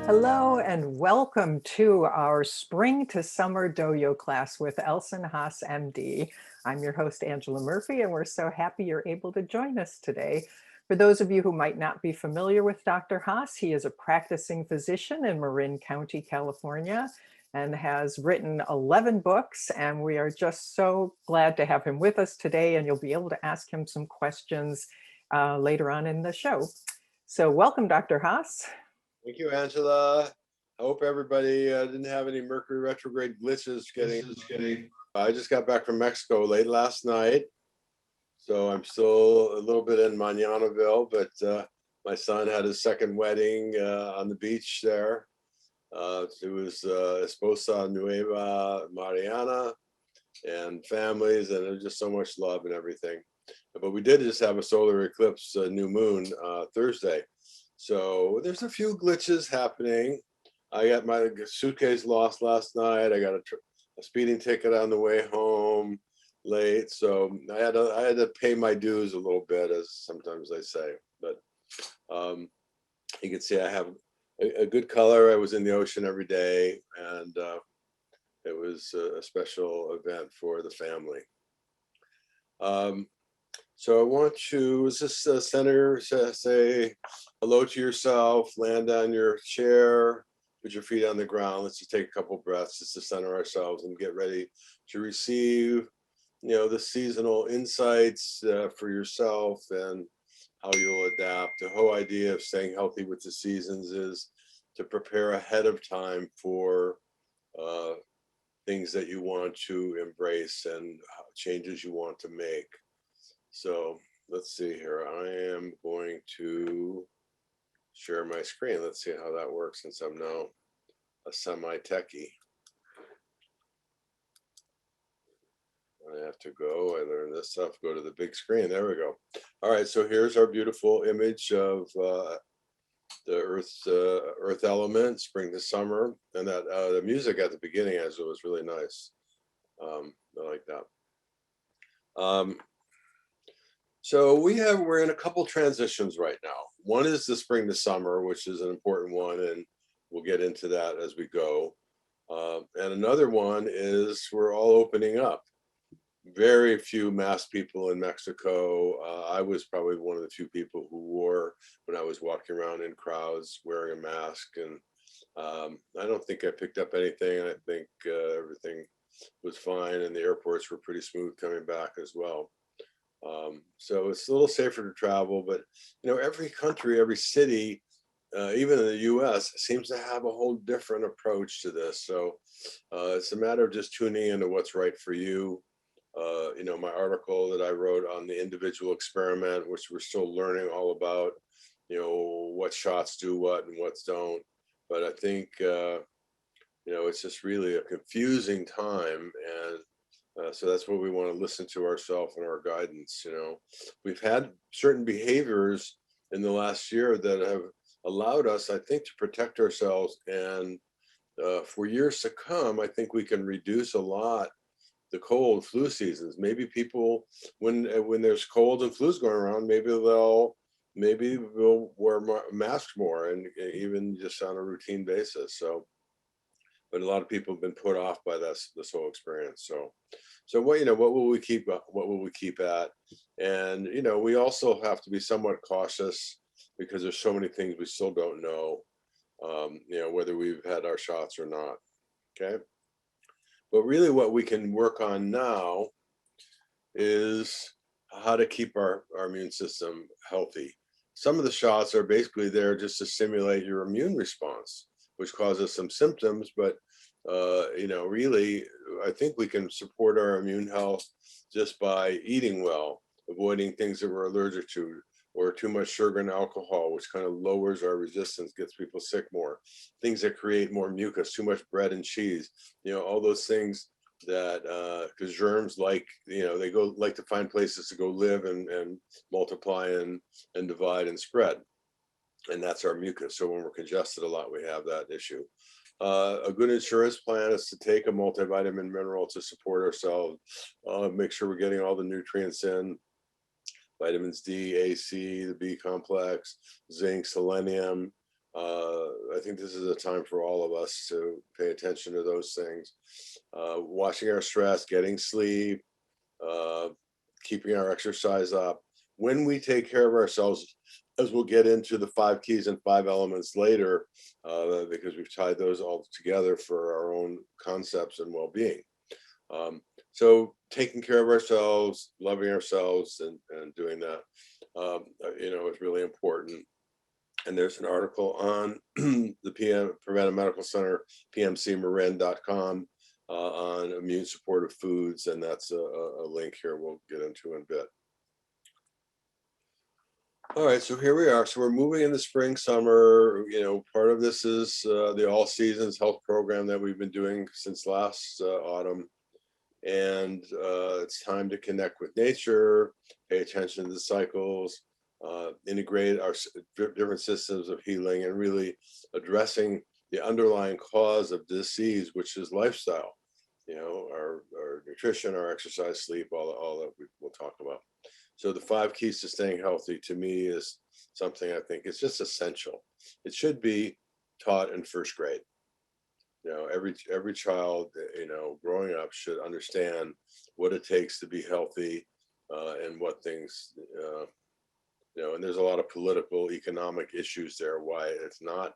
Hello and welcome to our Spring to Summer Doyo class with Elson Haas, MD. I'm your host, Angela Murphy, and we're so happy you're able to join us today. For those of you who might not be familiar with Dr. Haas, he is a practicing physician in Marin County, California, and has written 11 books. And we are just so glad to have him with us today, and you'll be able to ask him some questions later on in the show. So welcome, Dr. Haas. Thank you, Angela. I hope everybody didn't have any Mercury retrograde glitches getting. I just got back from Mexico late last night, so I'm still a little bit in Mañanaville, but my son had his second wedding on the beach there. It was Esposa Nueva Mariana and families, and there was just so much love and everything. But we did just have a solar eclipse, new moon, Thursday. So there's a few glitches happening. I got my suitcase lost last night. I got a speeding ticket on the way home late. So I had to pay my dues a little bit, as sometimes they say. But you can see I have a good color. I was in the ocean every day, and it was a special event for the family. So I want you just center, say hello to yourself, land on your chair, put your feet on the ground. Let's just take a couple breaths just to center ourselves and get ready to receive, the seasonal insights for yourself and how you'll adapt. The whole idea of staying healthy with the seasons is to prepare ahead of time for things that you want to embrace and changes you want to make. So let's see here. I am going to share my screen. Let's see how that works since I'm now a semi-techie. I have to go. I learned this stuff. Go to the big screen. There we go. All right. So here's our beautiful image of the earth element, spring to summer, and that the music at the beginning as it was really nice. I like that. So we're in a couple transitions right now. One is the spring to summer, which is an important one, and we'll get into that as we go. And another one is we're all opening up. Very few masked people in Mexico. I was probably one of the few people who wore, when I was walking around in crowds, wearing a mask. And I don't think I picked up anything. I think everything was fine, and the airports were pretty smooth coming back as well. So it's a little safer to travel, but every country, every city, even in the US, seems to have a whole different approach to this. So it's a matter of just tuning into what's right for you. My article that I wrote on the individual experiment, which we're still learning all about, what shots do what and what's don't. But I think, it's just really a confusing time, and so that's what we want to listen to ourselves and our guidance. We've had certain behaviors in the last year that have allowed us, I think, to protect ourselves. And for years to come, I think we can reduce a lot the cold flu seasons. Maybe people, when there's cold and flu's going around, maybe they'll wear masks more, and even just on a routine basis. So, but a lot of people have been put off by this whole experience. So what will we keep? What will we keep at? And we also have to be somewhat cautious because there's so many things we still don't know. Whether we've had our shots or not. Okay. But really, what we can work on now is how to keep our immune system healthy. Some of the shots are basically there just to stimulate your immune response, which causes some symptoms, but really, I think we can support our immune health just by eating well, avoiding things that we're allergic to, or too much sugar and alcohol, which kind of lowers our resistance, gets people sick more. Things that create more mucus, too much bread and cheese, all those things that, because germs like to find places to go live and multiply and divide and spread. And that's our mucus. So when we're congested a lot, we have that issue. A good insurance plan is to take a multivitamin mineral to support ourselves, make sure we're getting all the nutrients in, vitamins D, A, C, the B complex, zinc, selenium, I think this is a time for all of us to pay attention to those things. Watching our stress, getting sleep, uh, keeping our exercise up. When we take care of ourselves, as we'll get into the 5 keys and 5 elements later, because we've tied those all together for our own concepts and well-being. So taking care of ourselves, loving ourselves, and doing that, is really important. And there's an article on the Preventive Medical Center, pmcmarin.com, on immune supportive foods, and that's a link here we'll get into in a bit. All right, so here we are. So we're moving in the spring, summer. Part of this is the All Seasons Health Program that we've been doing since last autumn. And it's time to connect with nature, pay attention to the cycles, integrate our different systems of healing, and really addressing the underlying cause of disease, which is lifestyle. Our nutrition, our exercise, sleep, all that we'll talk about. So the 5 keys to staying healthy, to me, is something I think is just essential. It should be taught in first grade. Every child, growing up should understand what it takes to be healthy, and what things, and there's a lot of political, economic issues there, why it's not,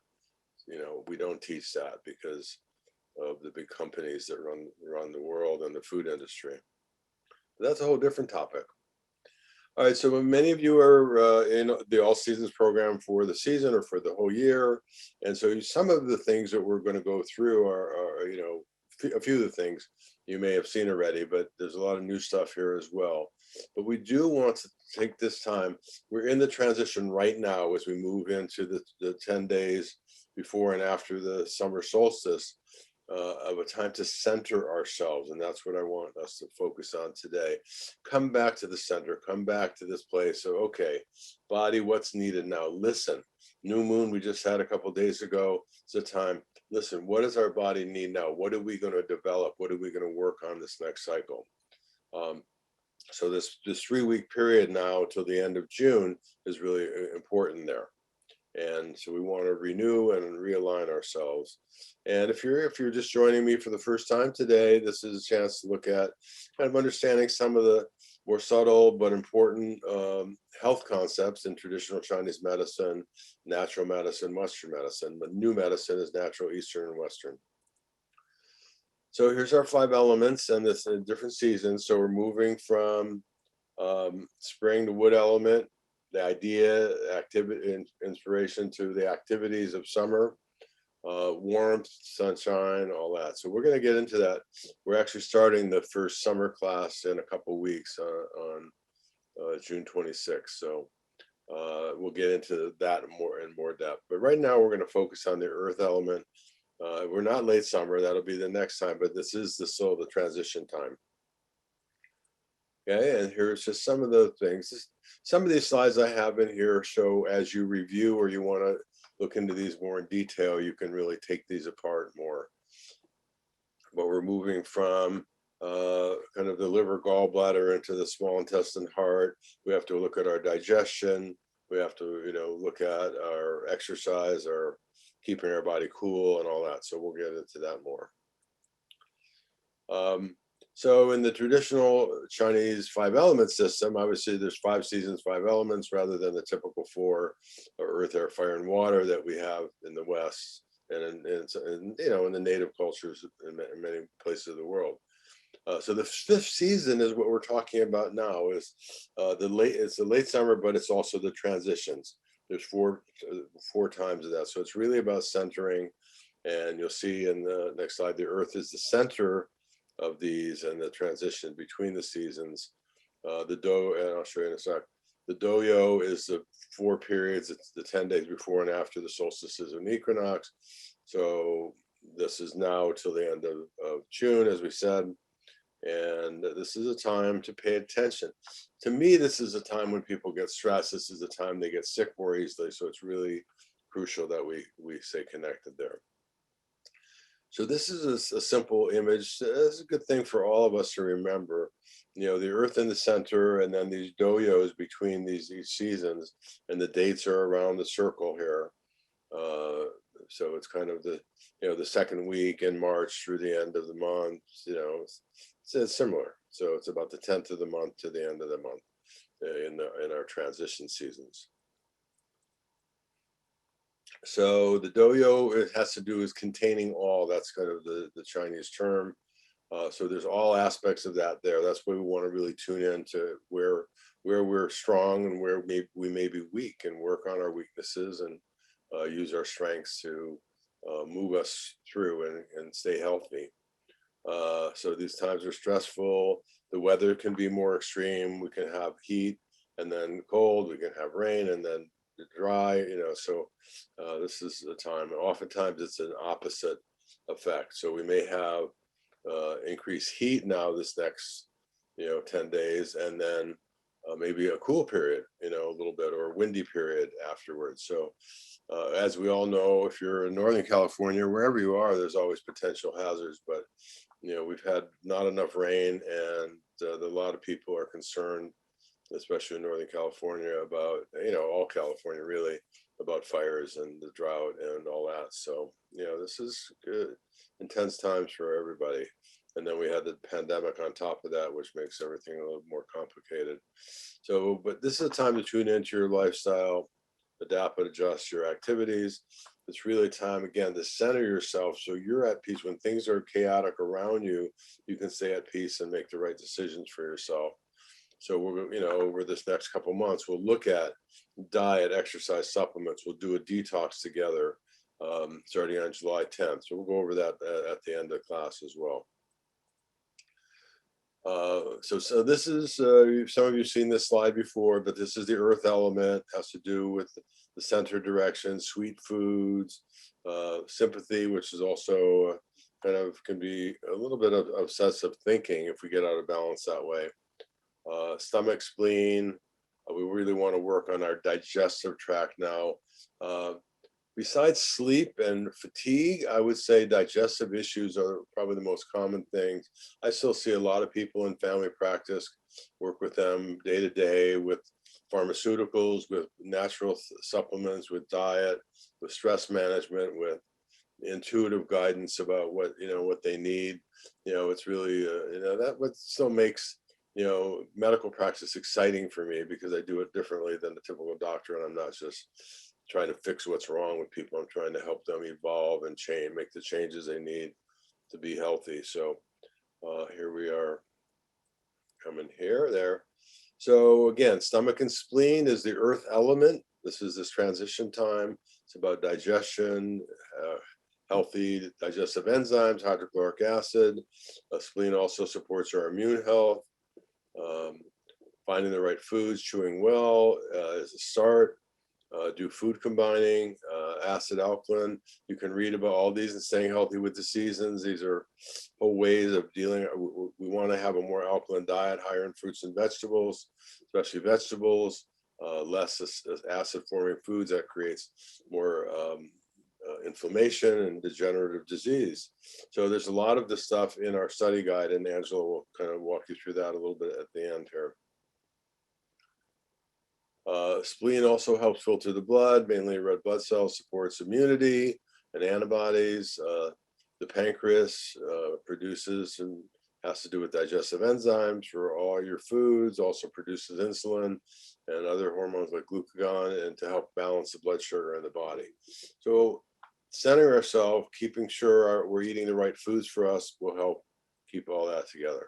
we don't teach that because of the big companies that run the world and the food industry. But that's a whole different topic. All right, so many of you are in the All Seasons program for the season or for the whole year. And so some of the things that we're going to go through are a few of the things you may have seen already, but there's a lot of new stuff here as well. But we do want to take this time. We're in the transition right now as we move into the 10 days before and after the summer solstice, of a time to center ourselves. And that's what I want us to focus on today. Come back to the center, come back to this place. So, okay, body, what's needed now? Listen, new moon we just had a couple days ago. It's a time, listen, what does our body need now? What are we going to develop? What are we going to work on this next cycle? So this 3-week period now till the end of June is really important there. And so we want to renew and realign ourselves. And if you're just joining me for the first time today, this is a chance to look at kind of understanding some of the more subtle but important health concepts in traditional Chinese medicine, natural medicine, Western medicine. But new medicine is natural, Eastern, and Western. So here's our 5 elements, and this in different seasons. So we're moving from spring, the wood element, the idea, activity, inspiration, to the activities of summer, warmth, sunshine, all that. So we're going to get into that. We're actually starting the first summer class in a couple of weeks on June 26th. So we'll get into that in more depth. But right now we're going to focus on the earth element. We're not late summer. That'll be the next time. But this is the transition time. Okay, and here's just some of the things. Some of these slides I have in here show, as you review or you want to look into these more in detail, you can really take these apart more. But we're moving from kind of the liver, gallbladder into the small intestine, heart. We have to look at our digestion. We have to, look at our exercise, our keeping our body cool and all that. So we'll get into that more. So in the traditional Chinese 5-element system, obviously there's 5 seasons, 5 elements, rather than the typical 4, earth, air, fire, and water that we have in the West and in the native cultures in many places of the world. So the 5th season is what we're talking about now. Is it's the late summer, but it's also the transitions. There's four times of that. So it's really about centering, and you'll see in the next slide, the earth is the center of these and the transition between the seasons. The Doyo, and I'll show you in a sec. The Doyo is the 4 periods. It's the 10 days before and after the solstices and equinox. So this is now till the end of June, as we said. And this is a time to pay attention. To me, this is a time when people get stressed. This is a time they get sick more easily. So it's really crucial that we stay connected there. So this is a simple image. It's a good thing for all of us to remember. The earth in the center, and then these doyos between these seasons, and the dates are around the circle here. So it's kind of the second week in March through the end of the month. It's similar. So it's about the 10th of the month to the end of the month in our transition seasons. So the Doyo, it has to do with containing all. That's kind of the Chinese term. So there's all aspects of that there. That's why we want to really tune in to where we're strong and where we may be weak, and work on our weaknesses and use our strengths to move us through and stay healthy. So these times are stressful. The weather can be more extreme. We can have heat and then cold. We can have rain and then dry. So this is a time. Oftentimes it's an opposite effect. So we may have increased heat now this next 10 days, and then maybe a cool period, a little bit, or a windy period afterwards. So as we all know, if you're in Northern California, wherever you are, there's always potential hazards. But we've had not enough rain, and a lot of people are concerned, especially in Northern California, about all California really, about fires and the drought and all that. So this is good, intense times for everybody. And then we had the pandemic on top of that, which makes everything a little more complicated. So, but this is a time to tune into your lifestyle, adapt and adjust your activities. It's really time, again, to center yourself so you're at peace. When things are chaotic around you, you can stay at peace and make the right decisions for yourself. So we're, over this next couple months, we'll look at diet, exercise, supplements. We'll do a detox together starting on July 10th. So we'll go over that at the end of class as well. So this is, some of you have seen this slide before, but this is the earth element. Has to do with the center direction, sweet foods, sympathy, which is also kind of can be a little bit of obsessive thinking if we get out of balance that way. Stomach, spleen, we really want to work on our digestive tract now. Besides sleep and fatigue, I would say digestive issues are probably the most common things. I still see a lot of people in family practice, work with them day to day with pharmaceuticals, with natural supplements, with diet, with stress management, with intuitive guidance about what they need. It's really that what still makes medical practice exciting for me, because I do it differently than the typical doctor, and I'm not just trying to fix what's wrong with people. I'm trying to help them evolve and change, make the changes they need to be healthy. So here we are, coming here, there. So again, stomach and spleen is the earth element. This is this transition time. It's about digestion, healthy digestive enzymes, hydrochloric acid. Spleen also supports our immune health. Finding the right foods, chewing well is a start. Do food combining, acid alkaline. You can read about all these and staying healthy with the seasons. These are whole ways of dealing. We want to have a more alkaline diet, higher in fruits and vegetables, especially vegetables, less acid forming foods that creates more inflammation and degenerative disease. So there's a lot of this stuff in our study guide, and Angela will kind of walk you through that a little bit at the end here. Spleen also helps filter the blood, mainly red blood cells, supports immunity and antibodies. The pancreas produces and has to do with digestive enzymes for all your foods, also produces insulin and other hormones like glucagon, and to help balance the blood sugar in the body. So centering ourselves, keeping sure we're eating the right foods for us will help keep all that together.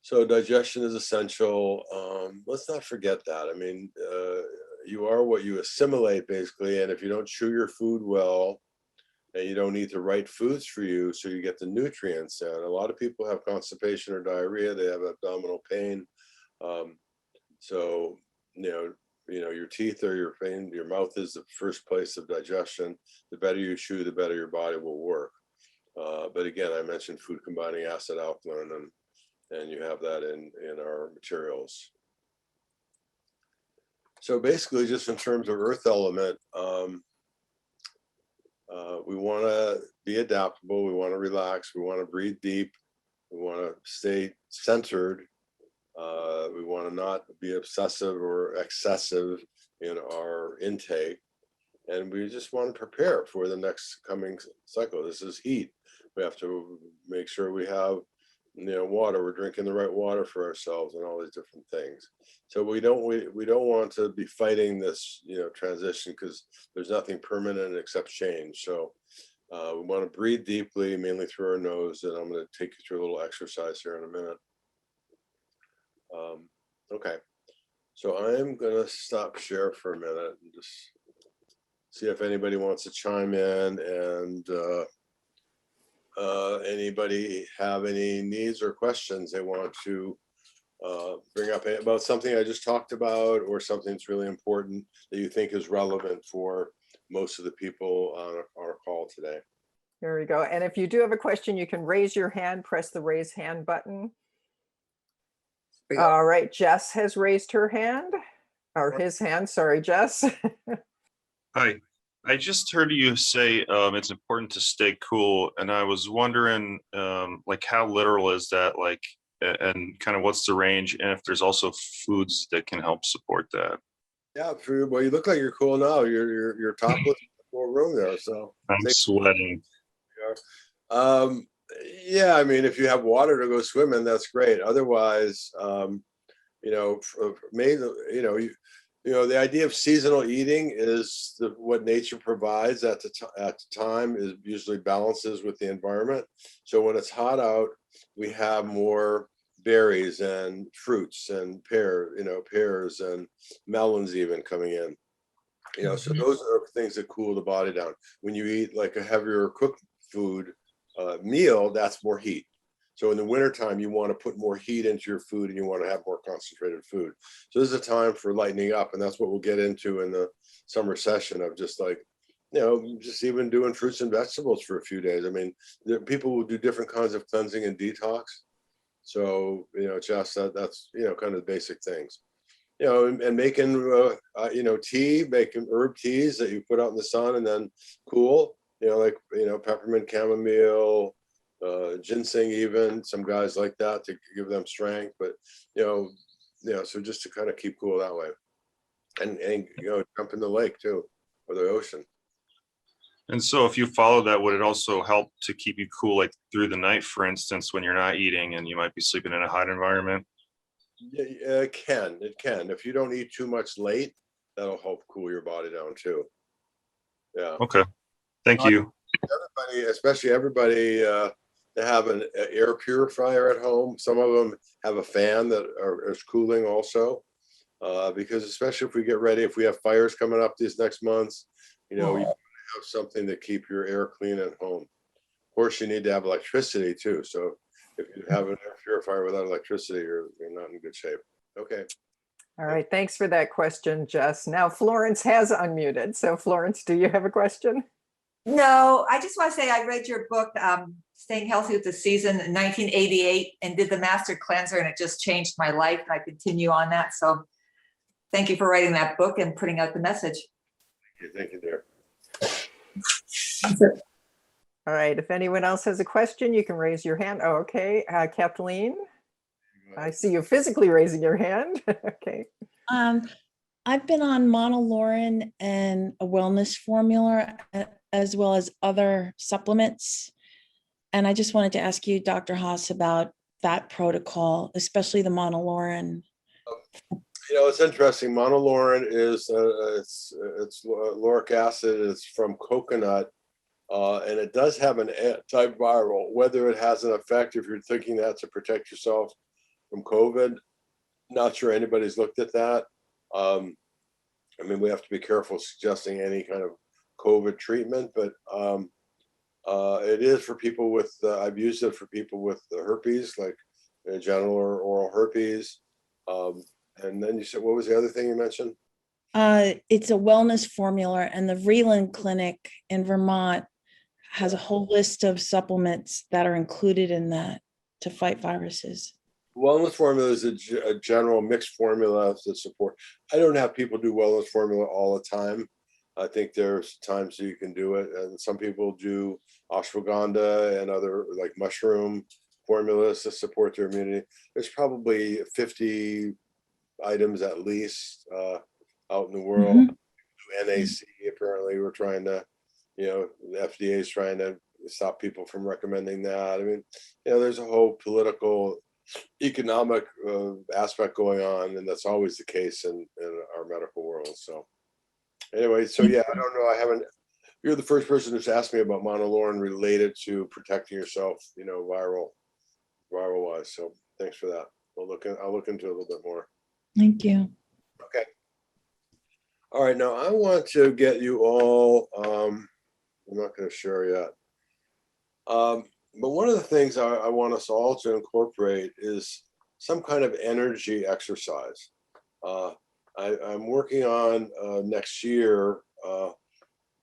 So digestion is essential. Let's not forget that. I mean, you are what you assimilate, basically. And if you don't chew your food well, and you don't eat the right foods for you, so you get the nutrients. And a lot of people have constipation or diarrhea. They have abdominal pain. So your teeth or your mouth is the first place of digestion. The better you chew, the better your body will work. But again, I mentioned food combining acid alkaline, and you have that in our materials. So basically, just in terms of earth element, we want to be adaptable. We want to relax. We want to breathe deep. We want to stay centered. We want to not be obsessive or excessive in our intake. And we just want to prepare for the next coming cycle. This is heat. We have to make sure we have, water. We're drinking the right water for ourselves and all these different things. So we don't want to be fighting this, transition, because there's nothing permanent except change. So we want to breathe deeply, mainly through our nose. And I'm going to take you through a little exercise here in a minute. Okay. So I'm going to stop share for a minute and just see if anybody wants to chime in, and anybody have any needs or questions they want to bring up about something I just talked about, or something that's really important that you think is relevant for most of the people on our call today. There we go. And if you do have a question, you can raise your hand, press the raise hand button. All right, Jess has raised her hand, or his hand, sorry, Jess. Hi, I just heard you say it's important to stay cool, and I was wondering like how literal is that, like, and kind of what's the range, and if there's also foods that can help support that. Yeah, well, you look like you're cool now. You're topless, more room there, so I'm sweating. Yeah, I mean, if you have water to go swim in, that's great. Otherwise, the idea of seasonal eating is what nature provides at the time is usually balances with the environment. So when it's hot out, we have more berries and fruits and pears and melons even coming in. So those are things that cool the body down. When you eat like a heavier cooked food meal, that's more heat. So in the wintertime, you want to put more heat into your food, and you want to have more concentrated food. So this is a time for lightening up, and that's what we'll get into in the summer session of just like, just even doing fruits and vegetables for a few days. I mean, people will do different kinds of cleansing and detox. So, just that's, kind of basic things. And making, tea, making herb teas that you put out in the sun and then cool, like, peppermint, chamomile, ginseng, even some guys like that to give them strength. But, so just to kind of keep cool that way. And jump in the lake too, or the ocean. And so if you follow that, would it also help to keep you cool, like through the night, for instance, when you're not eating and you might be sleeping in a hot environment? Yeah, it can. If you don't eat too much late, that'll help cool your body down too. Yeah. Okay. Thank you. Especially everybody that have an air purifier at home. Some of them have a fan that is cooling also, because especially if we have fires coming up these next months, you have something to keep your air clean at home. Of course, you need to have electricity too. So if you have an air purifier without electricity, you're not in good shape. Okay. All right, thanks for that question, Jess. Now Florence has unmuted. So Florence, do you have a question? No, I just want to say I read your book, Staying Healthy with the Season, in 1988, and did the Master Cleanser, and it just changed my life, and I continue on that. So thank you for writing that book and putting out the message. Thank you, dear. All right, if anyone else has a question, you can raise your hand. Oh, okay, Kathleen, I see you physically raising your hand. Okay. I've been on monolaurin and a wellness formula, as well as other supplements. And I just wanted to ask you, Dr. Haas, about that protocol, especially the monolaurin. It's interesting. Monolaurin is it's lauric acid. It's from coconut, and it does have an antiviral. Whether it has an effect, if you're thinking that to protect yourself from COVID, not sure anybody's looked at that. I mean, we have to be careful suggesting any kind of COVID treatment, but it is for people with. I've used it for people with herpes, like genital or oral herpes. And then you said, what was the other thing you mentioned? It's a wellness formula, and the Vreeland Clinic in Vermont has a whole list of supplements that are included in that to fight viruses. Wellness formula is a general mixed formula to support. I don't have people do wellness formula all the time. I think there's times that you can do it, and some people do ashwagandha and other like mushroom formulas to support their immunity. There's probably 50 items at least out in the world. Mhm. NAC, apparently we're trying to, the FDA is trying to stop people from recommending that. I mean, there's a whole political, economic aspect going on, and that's always the case in our medical world. So anyway, so yeah, I don't know. I haven't. You're the first person who's asked me about monolaurin related to protecting yourself, viral wise. So thanks for that. I'll look into it a little bit more. Thank you. Okay. All right. Now I want to get you all. I'm not going to share yet. But one of the things I want us all to incorporate is some kind of energy exercise. I'm working on next year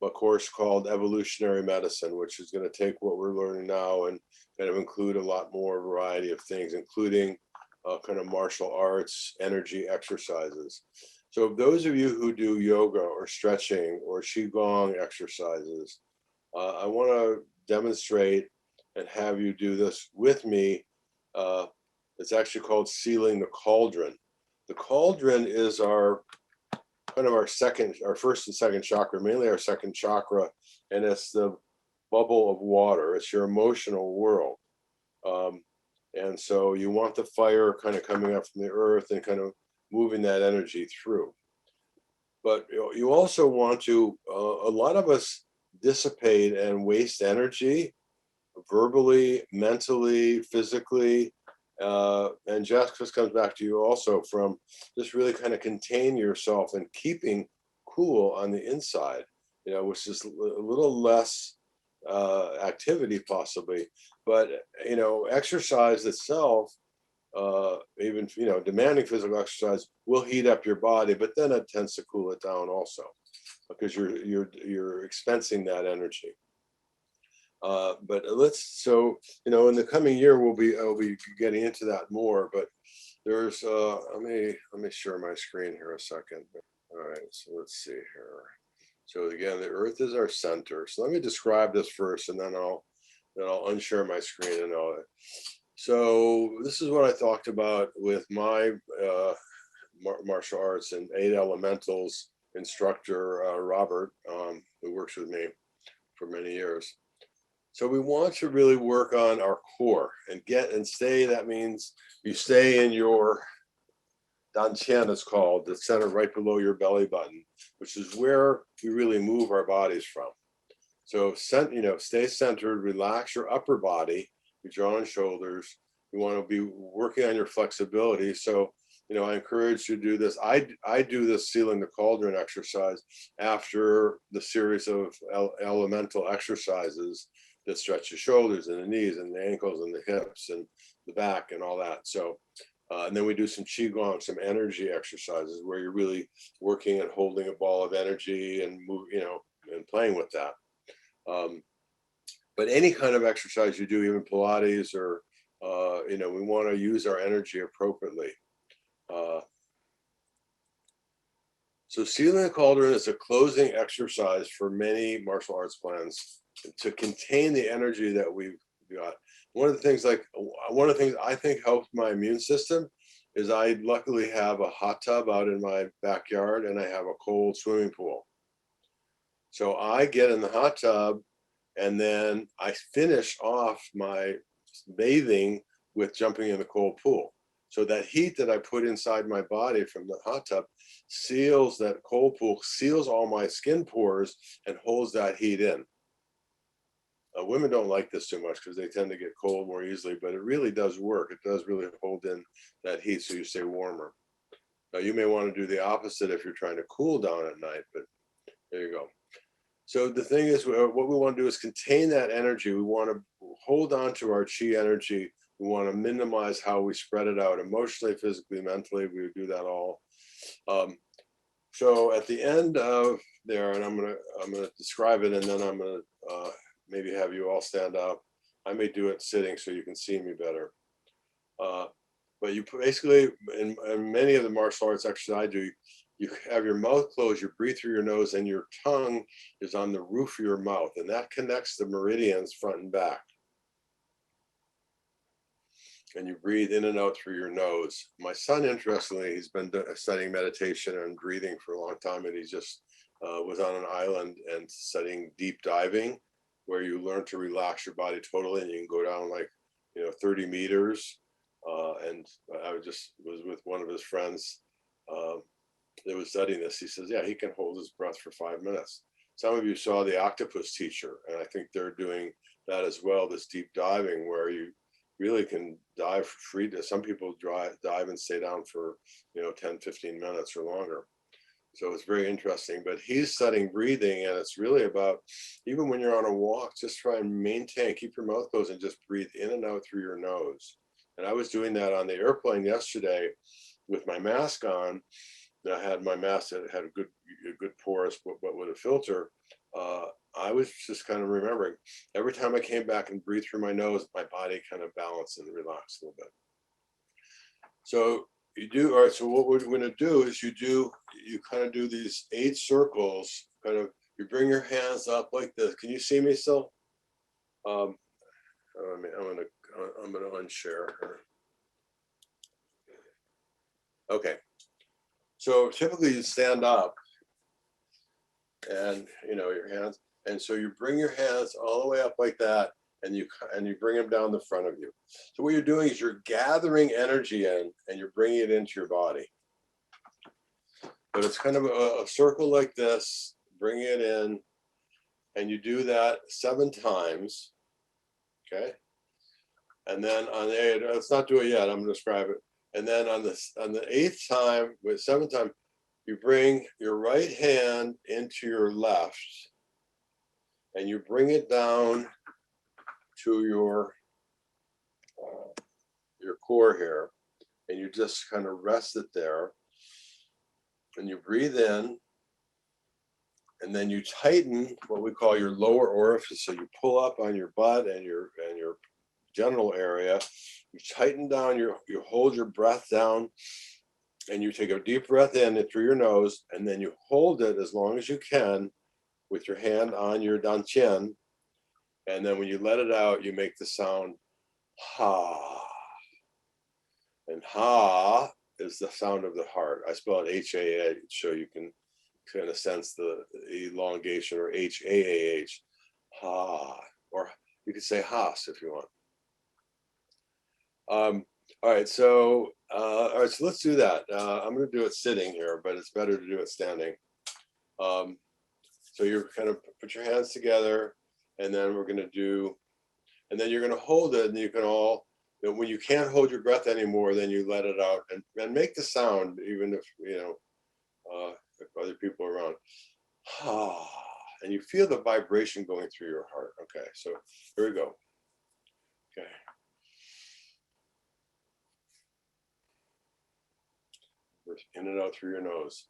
a course called Evolutionary Medicine, which is going to take what we're learning now and kind of include a lot more variety of things, including kind of martial arts, energy exercises. So those of you who do yoga or stretching or qigong exercises, I want to demonstrate and have you do this with me. It's actually called sealing the cauldron. The cauldron is our kind of our first and second chakra, mainly our second chakra, and it's the bubble of water. It's your emotional world. And so you want the fire kind of coming up from the earth and kind of moving that energy through. But you also want to, a lot of us dissipate and waste energy verbally, mentally, physically. And Jess, this comes back to you also from just really kind of contain yourself and keeping cool on the inside, which is a little less activity possibly, but, exercise itself, even, demanding physical exercise will heat up your body, but then it tends to cool it down also because you're expensing that energy. But in the coming year, I'll be getting into that more, but there's, let me share my screen here a second. All right, so let's see here. So again, the earth is our center. So let me describe this first, and then I'll unshare my screen and all that. So this is what I talked about with my martial arts and 8 elementals instructor, Robert, who works with me for many years. So we want to really work on our core and stay. That means you stay in your dantian, it's called, the center right below your belly button, which is where we really move our bodies from. So, stay centered, relax your upper body, your jaw and shoulders. You want to be working on your flexibility. So, I encourage you to do this. I do this sealing the cauldron exercise after the series of elemental exercises that stretch the shoulders and the knees and the ankles and the hips and the back and all that. So, and then we do some qigong, some energy exercises where you're really working and holding a ball of energy and and playing with that. But any kind of exercise you do, even Pilates or, we want to use our energy appropriately. So sealing the cauldron is a closing exercise for many martial arts plans to contain the energy that we've got. One of the things I think helps my immune system is I luckily have a hot tub out in my backyard and I have a cold swimming pool. So I get in the hot tub and then I finish off my bathing with jumping in the cold pool. So that heat that I put inside my body from the hot tub seals, that cold pool seals all my skin pores and holds that heat in. Women don't like this too much because they tend to get cold more easily, but it really does work. It does really hold in that heat so you stay warmer. Now you may want to do the opposite if you're trying to cool down at night, but there you go. So the thing is, what we want to do is contain that energy. We want to hold on to our chi energy. We want to minimize how we spread it out emotionally, physically, mentally. We do that all. So at the end of there, and I'm gonna describe it, and then I'm gonna maybe have you all stand up. I may do it sitting so you can see me better. But you basically, in many of the martial arts exercises I do, you have your mouth closed, you breathe through your nose, and your tongue is on the roof of your mouth, and that connects the meridians front and back. and you breathe in and out through your nose. My son, interestingly, he's been studying meditation and breathing for a long time, and he just was on an island and studying deep diving, where you learn to relax your body totally, and you can go down like 30 meters. And I was with one of his friends that was studying this. He says, yeah, he can hold his breath for 5 minutes. Some of you saw the octopus teacher, and I think they're doing that as well, this deep diving where you really can dive free. Some people dive and stay down for 10, 15 minutes or longer. So it's very interesting, but he's studying breathing, and it's really about, even when you're on a walk, just try and maintain, keep your mouth closed and just breathe in and out through your nose. And I was doing that on the airplane yesterday with my mask on. And I had my mask that had a good porous, but with a filter. I was just kind of remembering every time I came back and breathed through my nose, my body kind of balanced and relaxed a little bit. So you do, all right, so what we're going to do is you kind of do these 8 circles, you bring your hands up like this. Can you see me still? I'm going to unshare her. Okay. So typically you stand up and your hands, and so you bring your hands all the way up like that, and you bring them down the front of you. So what you're doing is you're gathering energy in and you're bringing it into your body. But it's kind of a circle like this, bring it in, and you do that 7 times. Okay. And then on the 8th, let's not do it yet, I'm going to describe it. And then on the 8th time, with 7th time, you bring your right hand into your left, and you bring it down to your core here, and you just kind of rest it there, and you breathe in, and then you tighten what we call your lower orifice. So you pull up on your butt and your genital area. You tighten down, you hold your breath down, and you take a deep breath in through your nose, and then you hold it as long as you can with your hand on your dantian. And then when you let it out, you make the sound ha. And ha is the sound of the heart. I spell it H-A-H, so you can kind of sense the elongation, or H-A-A-H, ha. Or you could say Haas if you want. All right, so let's do that. I'm going to do it sitting here, but it's better to do it standing. So you're kind of put your hands together, and then we're going to do, and then you're going to hold it, and you can all, when you can't hold your breath anymore, then you let it out and make the sound, even if if other people are around. Ah, and you feel the vibration going through your heart. Okay, so here we go. Okay. In and out through your nose.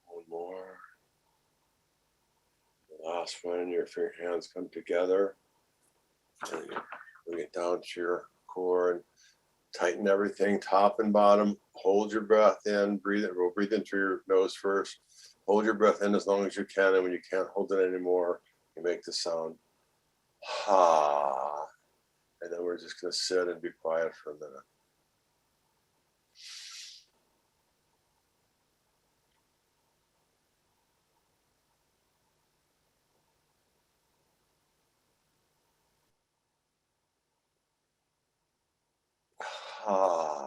One more. The last one, your hands come together, and you bring it down to your core and tighten everything, top and bottom. Hold your breath in, breathe it. We'll breathe in through your nose first. Hold your breath in as long as you can, and when you can't hold it anymore, you make the sound ha. And then we're just going to sit and be quiet for a minute. Ha.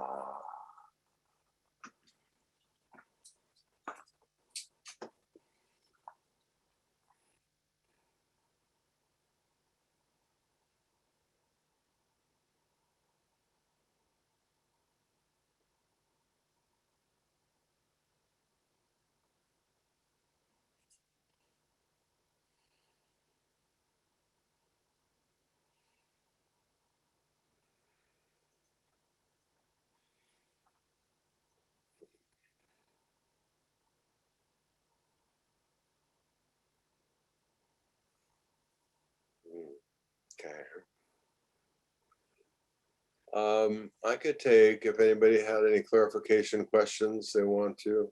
Okay. I could take, if anybody had any clarification questions they want to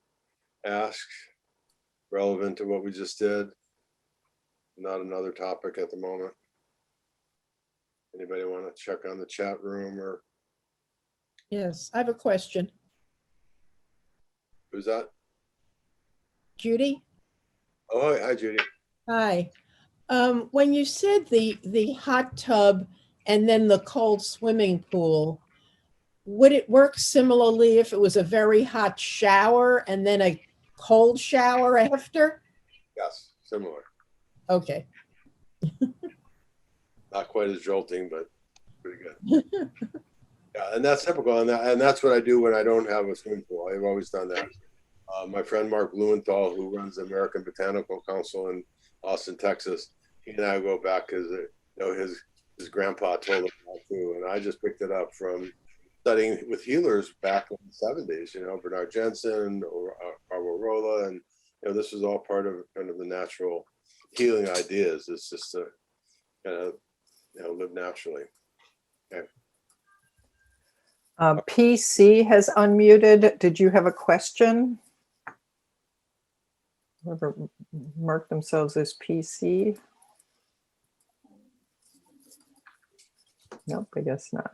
ask relevant to what we just did. Not another topic at the moment. Anybody want to check on the chat room, or Yes, I have a question. who's that? Judy? Oh, hi, Judy. Hi. When you said the hot tub and then the cold swimming pool, would it work similarly if it was a very hot shower and then a cold shower after? Yes, similar. Okay. Not quite as jolting, but pretty good. Yeah, and that's typical, and that's what I do when I don't have a swimming pool. I've always done that. My friend Mark Blumenthal, who runs the American Botanical Council in Austin, Texas, he and I go back because his grandpa told him how to, and I just picked it up from studying with healers back in the 70s. Bernard Jensen or Barbarella, and this was all part of kind of the natural healing ideas. It's just to kind of live naturally. Okay. PC has unmuted. Did you have a question? Whoever marked themselves as PC? Nope, I guess not.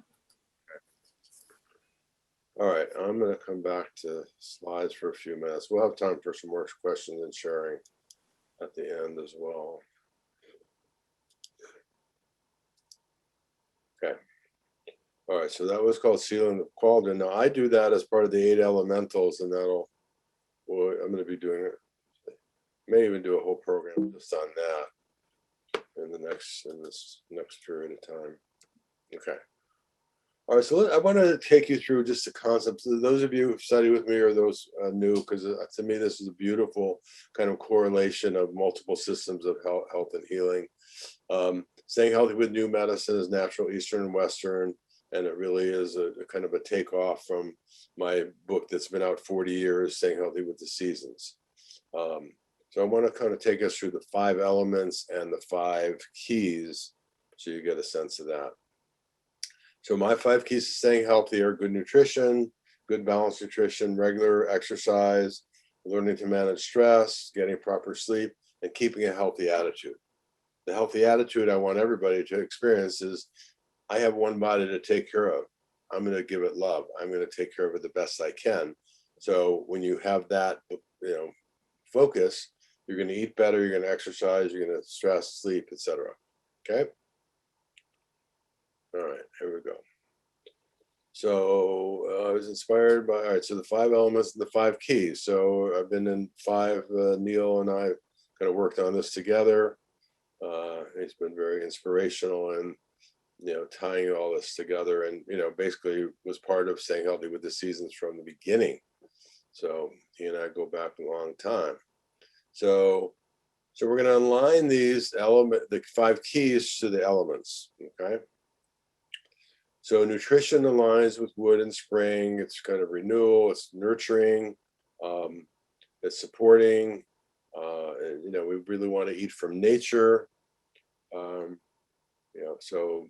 All right, I'm going to come back to slides for a few minutes. We'll have time for some more questions and sharing at the end as well. Okay. All right, so that was called sealing the cauldron. Now I do that as part of the 8 elementals, and I'm going to be doing it. May even do a whole program just on that in this next period of time. Okay. All right, so I want to take you through just the concepts. Those of you who've studied with me or those new, because to me this is a beautiful kind of correlation of multiple systems of health and healing. Staying healthy with new medicine is natural, Eastern and Western, and it really is a kind of a takeoff from my book that's been out 40 years, Staying Healthy with the Seasons. So I want to kind of take us through the 5 elements and the 5 keys so you get a sense of that. So my 5 keys to staying healthy are good nutrition, good balanced nutrition, regular exercise, learning to manage stress, getting proper sleep, and keeping a healthy attitude. The healthy attitude I want everybody to experience is, I have one body to take care of. I'm going to give it love. I'm going to take care of it the best I can. So when you have that, focus, you're going to eat better, you're going to exercise, you're going to stress, sleep, etc. Okay. All right, here we go. So I was inspired by, all right, so the 5 elements and the 5 keys. So I've been in 5, Neil and I kind of worked on this together. He's been very inspirational in, tying all this together, and, basically was part of Staying Healthy with the Seasons from the beginning. So he and I go back a long time. So we're going to align these the 5 keys to the elements. Okay. So nutrition aligns with wood and spring. It's kind of renewal. It's nurturing. It's supporting. We really want to eat from nature. So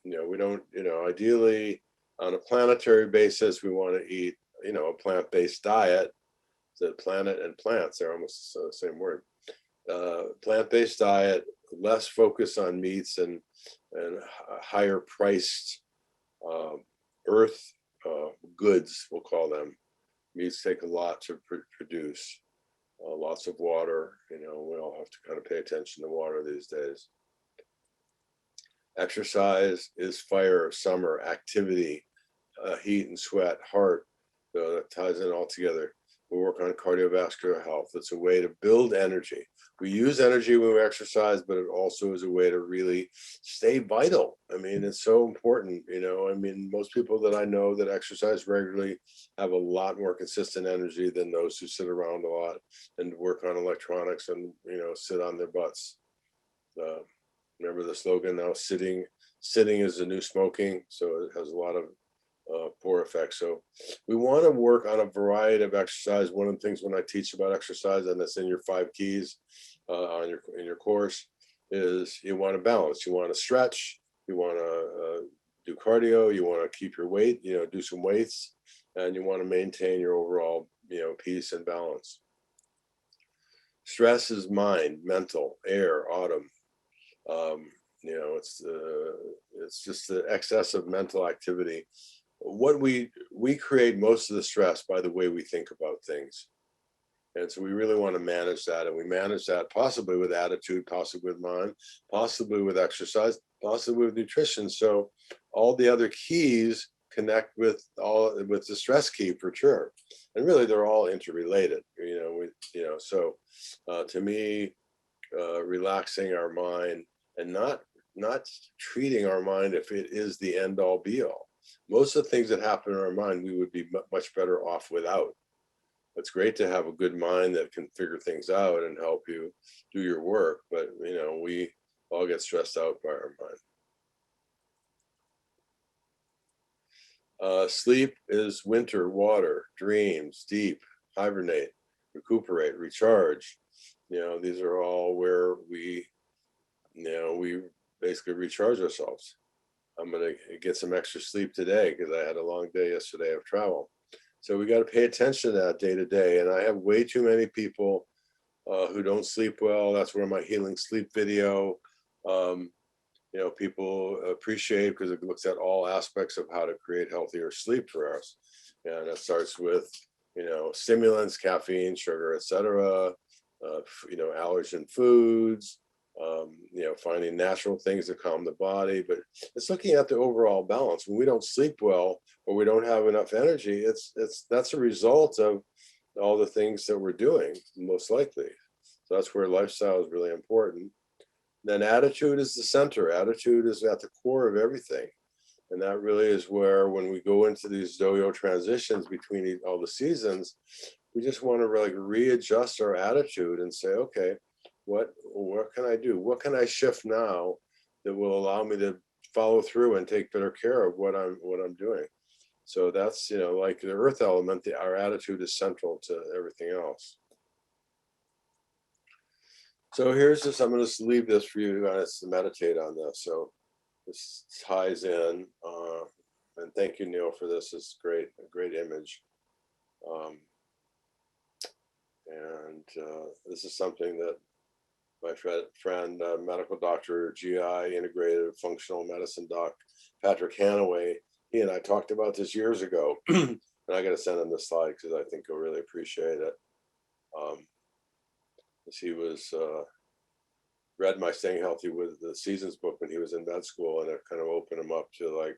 we don't. Ideally, on a planetary basis, we want to eat. A plant-based diet. The planet and plants are almost the same word. Plant-based diet, less focus on meats and higher priced earth goods, we'll call them. Meats take a lot to produce, lots of water. We all have to kind of pay attention to water these days. Exercise is fire, summer, activity, heat and sweat, heart. So that ties in all together. We work on cardiovascular health. It's a way to build energy. We use energy when we exercise, but it also is a way to really stay vital. I mean, it's so important. Most people that I know that exercise regularly have a lot more consistent energy than those who sit around a lot and work on electronics and, sit on their butts. Remember the slogan now, sitting is the new smoking. So it has a lot of poor effects. So we want to work on a variety of exercise. One of the things when I teach about exercise, and that's in your 5 keys in your course, is you want to balance. You want to stretch, you want to do cardio, you want to keep your weight, do some weights, and you want to maintain your overall, peace and balance. Stress is mind, mental, air, autumn. It's just the excess of mental activity. What we create most of the stress by the way we think about things. And so we really want to manage that, and we manage that possibly with attitude, possibly with mind, possibly with exercise, possibly with nutrition. So all the other keys connect with the stress key for sure, and really they're all interrelated. So to me, relaxing our mind and not treating our mind if it is the end all be all. Most of the things that happen in our mind we would be much better off without. It's great to have a good mind that can figure things out and help you do your work, but we all get stressed out by our mind. Sleep is winter, water, dreams, deep, hibernate, recuperate, recharge. These are all where we basically recharge ourselves. I'm going to get some extra sleep today because I had a long day yesterday of travel. So we got to pay attention to that day to day. And I have way too many people who don't sleep well. That's where my healing sleep video, people appreciate, because it looks at all aspects of how to create healthier sleep for us. And it starts with, stimulants, caffeine, sugar, etc., allergen foods, finding natural things to calm the body. But it's looking at the overall balance. When we don't sleep well or we don't have enough energy, that's a result of all the things that we're doing, most likely. So that's where lifestyle is really important. Then attitude is the center. Attitude is at the core of everything. And that really is where, when we go into these Doyo transitions between all the seasons, we just want to really readjust our attitude and say, okay, what can I do? What can I shift now that will allow me to follow through and take better care of what I'm doing? So that's, like the earth element, our attitude is central to everything else. So here's this, I'm going to leave this for you guys to meditate on this. So this ties in, and thank you, Neil, for this. It's great, a great image. This is something that my friend, medical doctor, GI, integrative functional medicine doc, Patrick Hanaway, he and I talked about this years ago. And I got to send him this slide because I think he'll really appreciate it. He was read my Staying Healthy with the Seasons book when he was in med school, and it kind of opened him up to like,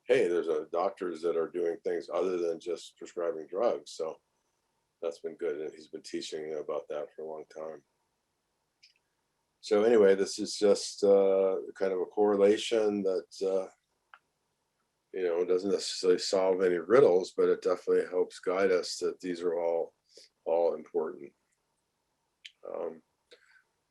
hey, there's doctors that are doing things other than just prescribing drugs. So that's been good, and he's been teaching about that for a long time. So anyway, this is just kind of a correlation that doesn't necessarily solve any riddles, but it definitely helps guide us that these are all important.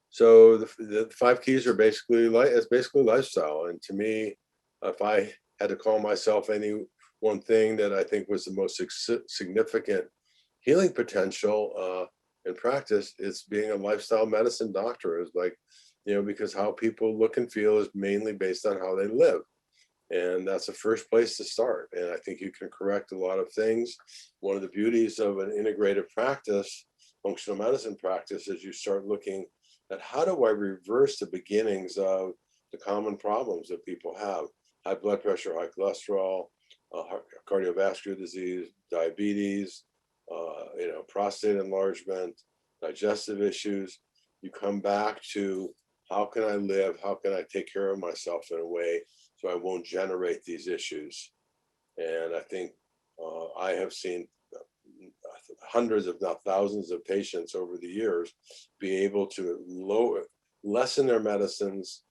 So the 5 keys are basically lifestyle. And to me, if I had to call myself any one thing that I think was the most significant healing potential in practice, it's being a lifestyle medicine doctor. Is like, because how people look and feel is mainly based on how they live. And that's the first place to start. And I think you can correct a lot of things. One of the beauties of an integrative practice, functional medicine practice, is you start looking at how do I reverse the beginnings of the common problems that people have: high blood pressure, high cholesterol, cardiovascular disease, diabetes, prostate enlargement, digestive issues. You come back to, how can I live? How can I take care of myself in a way so I won't generate these issues? And I think I have seen hundreds, if not thousands, of patients over the years be able to lessen their medicines,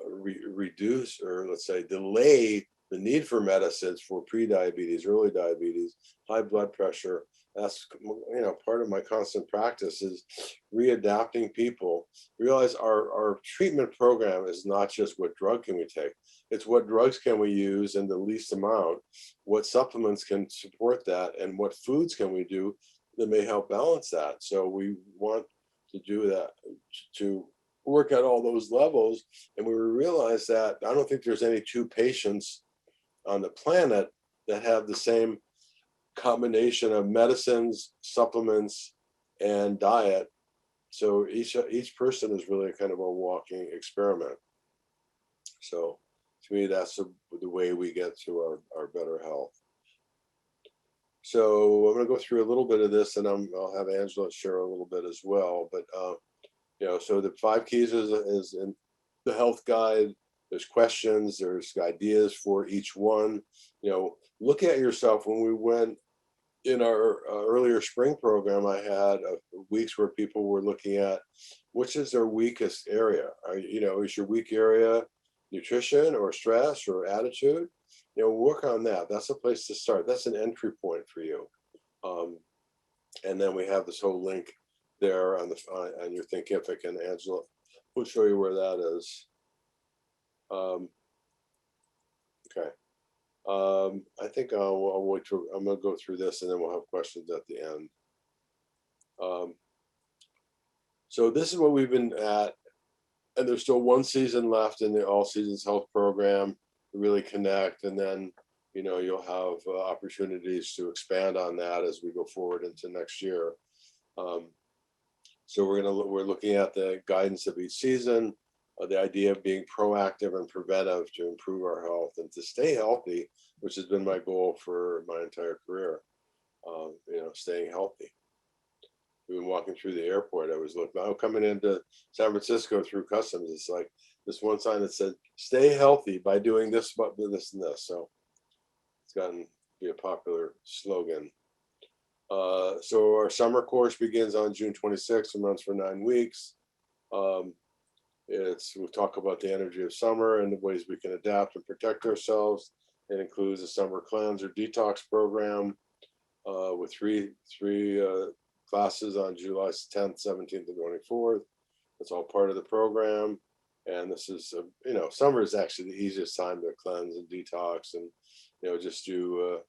reduce, or let's say delay the need for medicines for pre-diabetes, early diabetes, high blood pressure. That's part of my constant practice is readapting people. Realize our treatment program is not just what drug can we take, it's what drugs can we use in the least amount, what supplements can support that, and what foods can we do that may help balance that. So we want to do that, to work at all those levels. And we realized that I don't think there's any two patients on the planet that have the same combination of medicines, supplements, and diet. So each person is really kind of a walking experiment. So to me, that's the way we get to our better health. So I'm going to go through a little bit of this, and I'll have Angela share a little bit as well. But so the 5 keys is in the health guide. There's questions, there's ideas for each one. Look at yourself. When we went in our earlier spring program, I had weeks where people were looking at which is their weakest area. Is your weak area nutrition or stress or attitude? Work on that. That's a place to start. That's an entry point for you. And then we have this whole link there on your Thinkific, and Angela will show you where that is. Okay. I think I'll wait till I'm going to go through this, and then we'll have questions at the end. So this is what we've been at, and there's still 1 season left in the All Seasons Health Program to really connect, and then you'll have opportunities to expand on that as we go forward into next year. So we're looking at the guidance of each season. The idea of being proactive and preventive to improve our health and to stay healthy, which has been my goal for my entire career. Staying healthy. We've been walking through the airport. I was coming into San Francisco through customs. It's like this one sign that said, "Stay healthy by doing this, this, and this." So it's gotten to be a popular slogan. So our summer course begins on June 26th and runs for 9 weeks. We'll talk about the energy of summer and the ways we can adapt and protect ourselves. It includes a summer cleanse or detox program with three classes on July 10th, 17th, and 24th. It's all part of the program. And this is, summer is actually the easiest time to cleanse and detox, and, just do,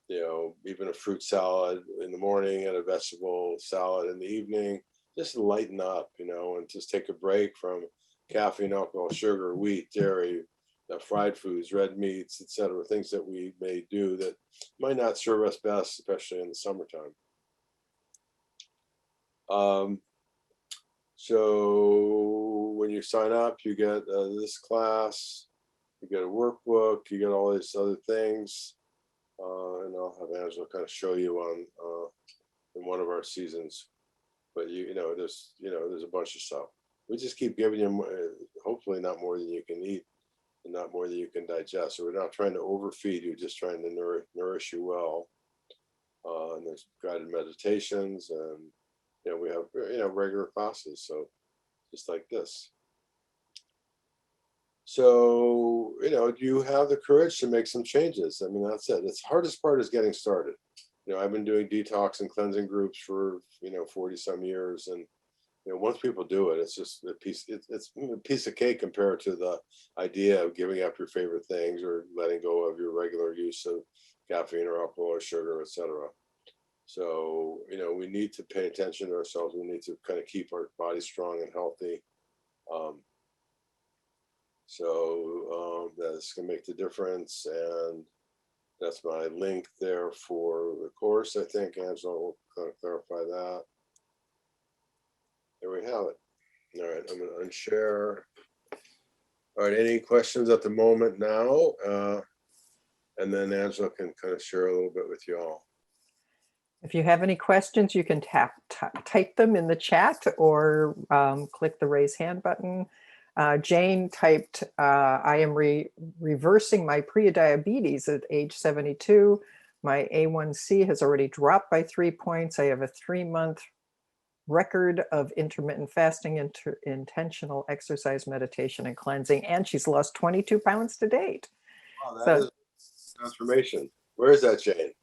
even a fruit salad in the morning and a vegetable salad in the evening. Just lighten up, and just take a break from caffeine, alcohol, sugar, wheat, dairy, fried foods, red meats, etc. Things that we may do that might not serve us best, especially in the summertime. So when you sign up, you get this class, you get a workbook, you get all these other things, and I'll have Angela kind of show you on in one of our seasons. But there's a bunch of stuff. We just keep giving you, hopefully not more than you can eat, and not more than you can digest. So we're not trying to overfeed you, just trying to nourish you well. And there's guided meditations, and we have regular classes. So just like this. So do you have the courage to make some changes? I mean, that's it. The hardest part is getting started. I've been doing detox and cleansing groups for 40 some years, and once people do it, it's just a piece. It's a piece of cake compared to the idea of giving up your favorite things or letting go of your regular use of caffeine or alcohol or sugar, etc. So we need to pay attention to ourselves. We need to kind of keep our body strong and healthy. So that's gonna make the difference, and that's my link there for the course. I think Angela will kind of clarify that. There we have it. All right, I'm going to unshare. All right, any questions at the moment now? And then Angela can kind of share a little bit with you all. If you have any questions, you can type them in the chat or click the raise hand button. Jane typed, I am reversing my pre-diabetes at age 72. My A1C has already dropped by 3 points. I have a 3-month record of intermittent fasting, intentional exercise, meditation, and cleansing, and she's lost 22 pounds to date. Wow, that is transformation. Where is that, Jane?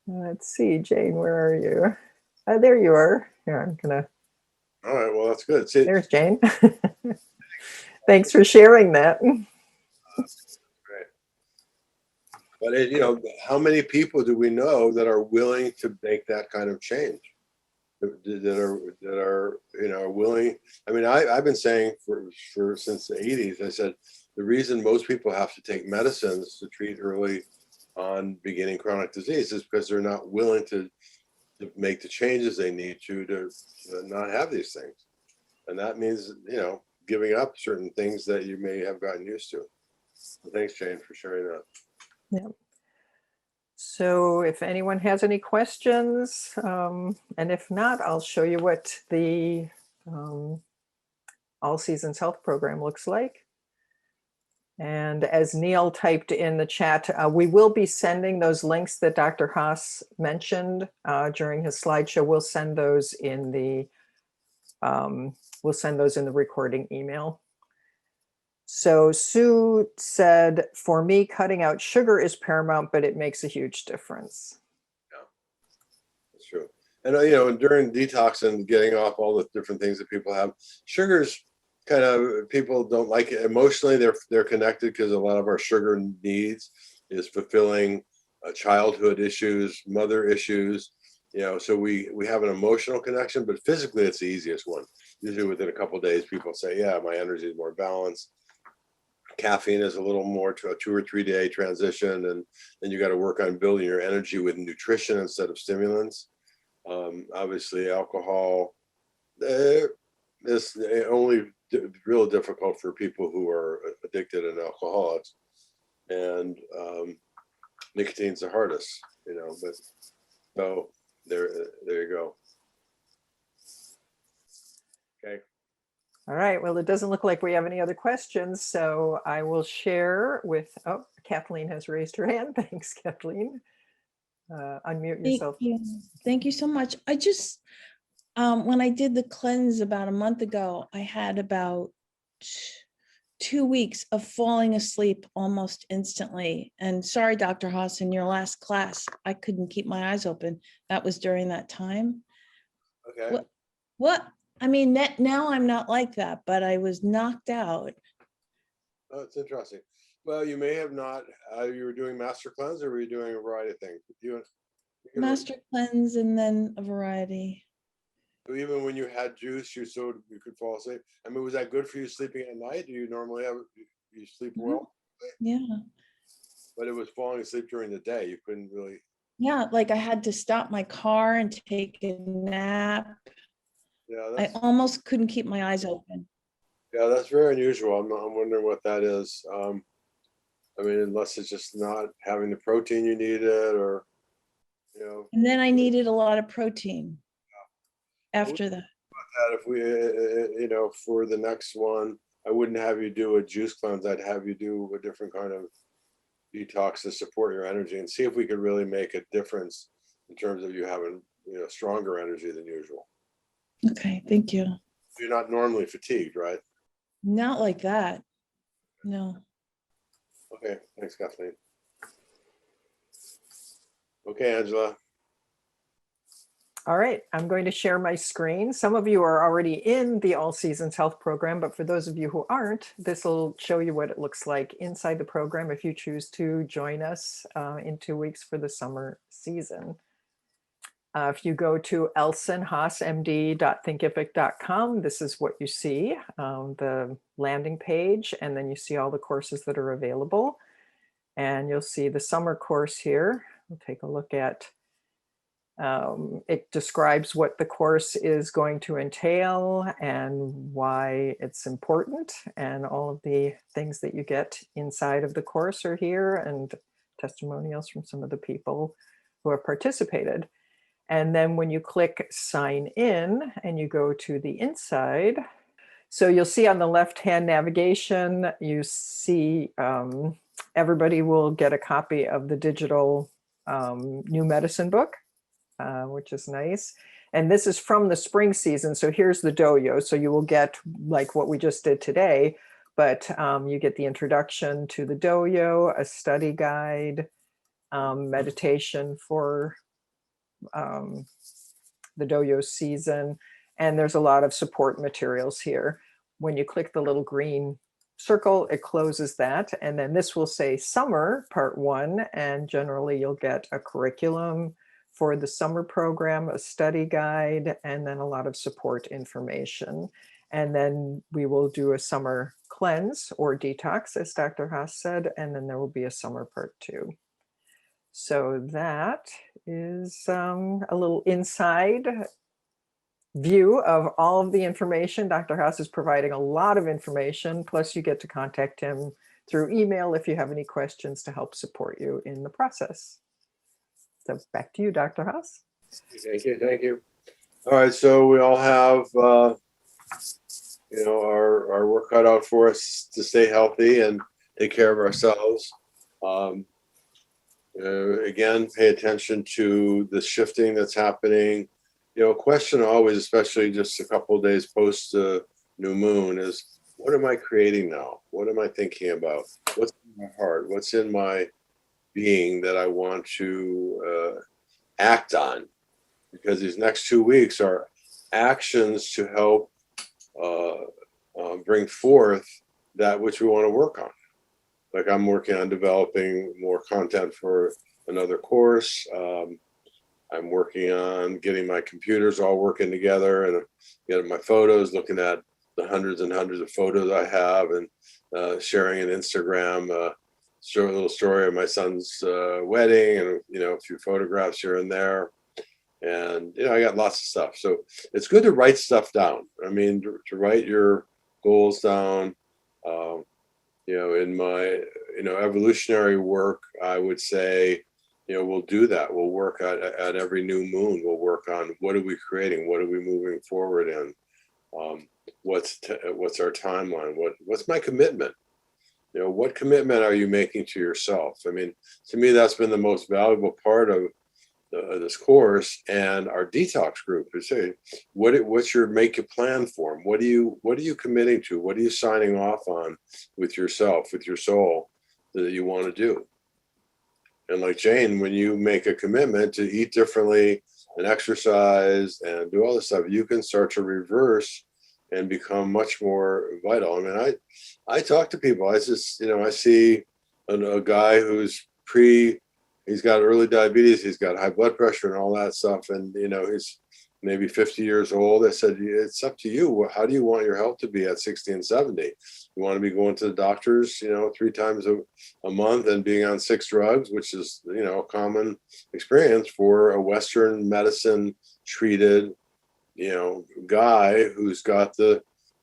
Let's see, Jane, where are you? There you are. Here, I'm gonna. All right, well, that's good. See, there's Jane. Thanks for sharing that. Great. But how many people do we know that are willing to make that kind of change? that are willing. I mean, I've been saying for since the 80s, I said the reason most people have to take medicines to treat early on beginning chronic disease is because they're not willing to make the changes they need to not have these things. And that means, giving up certain things that you may have gotten used to. So thanks, Jane, for sharing that. Yeah. So if anyone has any questions, and if not, I'll show you what the All Seasons Health Program looks like. And as Neil typed in the chat, we will be sending those links that Dr. Haas mentioned during his slideshow. We'll send those in the recording email. So Sue said, for me, cutting out sugar is paramount, but it makes a huge difference. Yeah, that's true. And, during detox and getting off all the different things that people have, sugars kind of, people don't like it. Emotionally, they're connected because a lot of our sugar needs is fulfilling childhood issues, mother issues, so we have an emotional connection, but physically it's the easiest one. Usually within a couple of days, people say, yeah, my energy is more balanced. Caffeine is a little more to a 2 or 3 day transition, and then you got to work on building your energy with nutrition instead of stimulants. Obviously, alcohol is only real difficult for people who are addicted and alcoholics, and nicotine's the hardest, But so there you go. Okay. All right, well, it doesn't look like we have any other questions, so I will share with, oh, Kathleen has raised her hand. Thanks, Kathleen. Unmute yourself. Thank you so much. I just, when I did the cleanse about a month ago, I had about 2 weeks of falling asleep almost instantly. And sorry, Dr. Haas, in your last class, I couldn't keep my eyes open. That was during that time. Okay. What? I mean, now I'm not like that, but I was knocked out. Oh, it's interesting. Well, you may have not. You were doing master cleanse, or were you doing a variety of things? Master cleanse and then a variety. So even when you had juice, you could fall asleep. I mean, was that good for you sleeping at night? Do you normally you sleep well? Yeah. But it was falling asleep during the day. You couldn't really. Yeah, like I had to stop my car and take a nap. Yeah, I almost couldn't keep my eyes open. Yeah, that's very unusual. I'm wondering what that is. I mean, unless it's just not having the protein you needed, or And then I needed a lot of protein after that. If we, for the next one, I wouldn't have you do a juice cleanse. I'd have you do a different kind of detox to support your energy and see if we could really make a difference in terms of you having, stronger energy than usual. Okay, thank you. You're not normally fatigued, right? Not like that. No. Okay, thanks, Kathleen. Okay, Angela. All right, I'm going to share my screen. Some of you are already in the All Seasons Health Program, but for those of you who aren't, this will show you what it looks like inside the program if you choose to join us in 2 weeks for the summer season. If you go to elson.care, this is what you see, the landing page, and then you see all the courses that are available. And you'll see the summer course here. We'll take a look at, it describes what the course is going to entail and why it's important, and all of the things that you get inside of the course are here, and testimonials from some of the people who have participated. And then when you click sign in and you go to the inside, so you'll see on the left-hand navigation, you see everybody will get a copy of the digital new medicine book, which is nice. And this is from the spring season. So here's the Doyo. So you will get like what we just did today, but you get the introduction to the Doyo, a study guide, meditation for the Doyo season, and there's a lot of support materials here. When you click the little green circle, it closes that, and then this will say summer part 1, and generally you'll get a curriculum for the summer program, a study guide, and then a lot of support information. And then we will do a summer cleanse or detox, as Dr. Haas said, and then there will be a summer part 2. So that is a little inside view of all of the information. Dr. Haas is providing a lot of information, plus you get to contact him through email if you have any questions to help support you in the process. So back to you, Dr. Haas. Thank you. Thank you. All right. So we all have, our work cut out for us to stay healthy and take care of ourselves. Again, pay attention to the shifting that's happening. A question always, especially just a couple of days post new moon, is what am I creating now? What am I thinking about? What's in my heart? What's in my being that I want to act on? Because these next 2 weeks are actions to help bring forth that which we want to work on. Like I'm working on developing more content for another course. I'm working on getting my computers all working together and getting my photos, looking at the hundreds and hundreds of photos I have, and sharing an Instagram, short little story of my son's wedding, and a few photographs here and there. And I got lots of stuff. So it's good to write stuff down. I mean, to write your goals down. In my evolutionary work, I would say, we'll do that. We'll work at every new moon. We'll work on what are we creating, what are we moving forward in, what's our timeline, what's my commitment. What commitment are you making to yourself? I mean, to me, that's been the most valuable part of this course and our detox group is say, what's your make a plan form? What are you committing to? What are you signing off on with yourself, with your soul that you want to do? And like Jane, when you make a commitment to eat differently and exercise and do all this stuff, you can start to reverse and become much more vital. I mean, I talk to people. I just, I see a guy who's he's got early diabetes, he's got high blood pressure and all that stuff. And, he's maybe 50 years old. I said, it's up to you. How do you want your health to be at 60 and 70? You want to be going to the doctors, 3 times a month and being on 6 drugs, which is, a common experience for a Western medicine treated, guy who's got the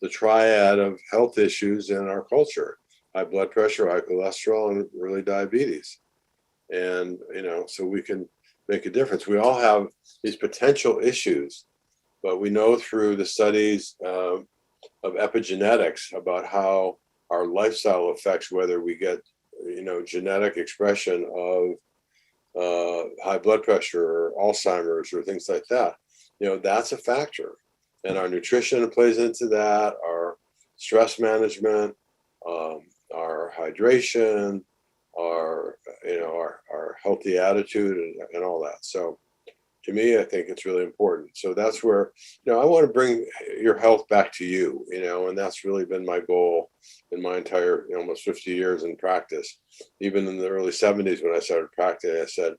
triad of health issues in our culture, high blood pressure, high cholesterol, and early diabetes. And, so we can make a difference. We all have these potential issues, but we know through the studies of epigenetics about how our lifestyle affects whether we get, genetic expression of high blood pressure or Alzheimer's or things like that. That's a factor. And our nutrition plays into that, our stress management, our hydration, our healthy attitude and all that. So to me, I think it's really important. So that's where, I want to bring your health back to you, and that's really been my goal in my entire almost 50 years in practice. Even in the early 70s when I started practicing, I said,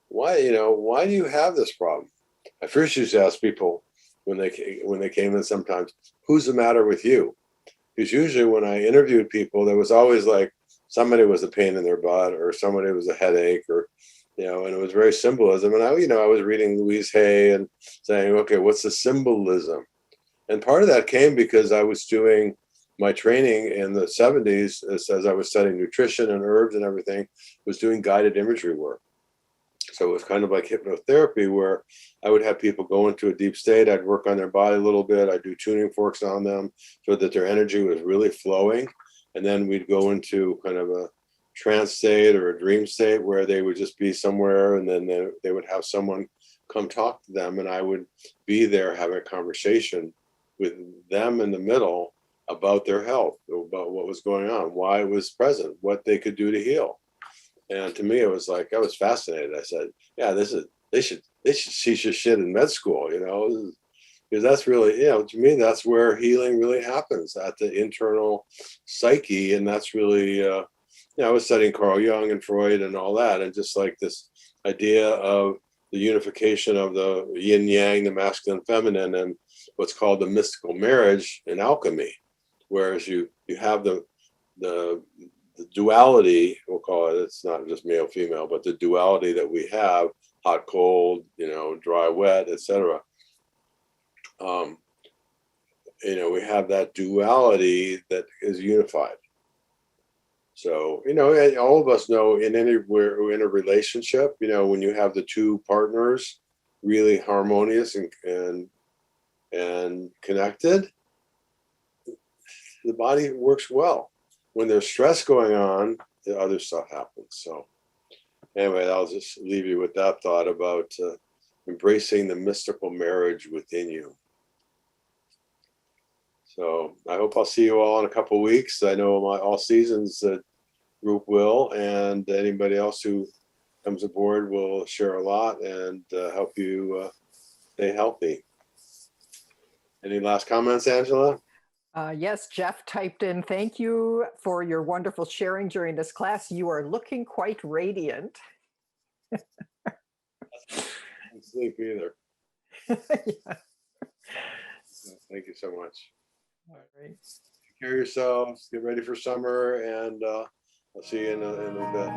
why do you have this problem? I first used to ask people when they came in sometimes, who's the matter with you? Because usually when I interviewed people, there was always like, somebody was a pain in their butt or somebody was a headache or, and it was very symbolism. And I was reading Louise Hay and saying, okay, what's the symbolism? And part of that came because I was doing my training in the 70s as I was studying nutrition and herbs and everything, was doing guided imagery work. So it was kind of like hypnotherapy where I would have people go into a deep state. I'd work on their body a little bit. I'd do tuning forks on them so that their energy was really flowing. And then we'd go into kind of a trance state or a dream state where they would just be somewhere. And then they would have someone come talk to them. And I would be there having a conversation with them in the middle about their health, about what was going on, why it was present, what they could do to heal. And to me, it was like, I was fascinated. I said, yeah, they should teach this shit in med school, because that's really, to me, that's where healing really happens, at the internal psyche. And that's really, I was studying Carl Jung and Freud and all that. And just like this idea of the unification of the yin yang, the masculine and feminine, and what's called the mystical marriage in alchemy. Whereas you have the duality, we'll call it, it's not just male female, but the duality that we have, hot cold, dry wet, etc. We have that duality that is unified. So, all of us know we're in a relationship, when you have the two partners really harmonious and connected, the body works well. When there's stress going on, the other stuff happens. So anyway, I'll just leave you with that thought about embracing the mystical marriage within you. So I hope I'll see you all in a couple of weeks. I know my All Seasons group will, and anybody else who comes aboard will share a lot and help you stay healthy. Any last comments, Angela? Yes, Jeff typed in, thank you for your wonderful sharing during this class. You are looking quite radiant. I don't sleep either. Yeah. Thank you so much. All right. Take care of yourselves. Get ready for summer, and I'll see you in a bit.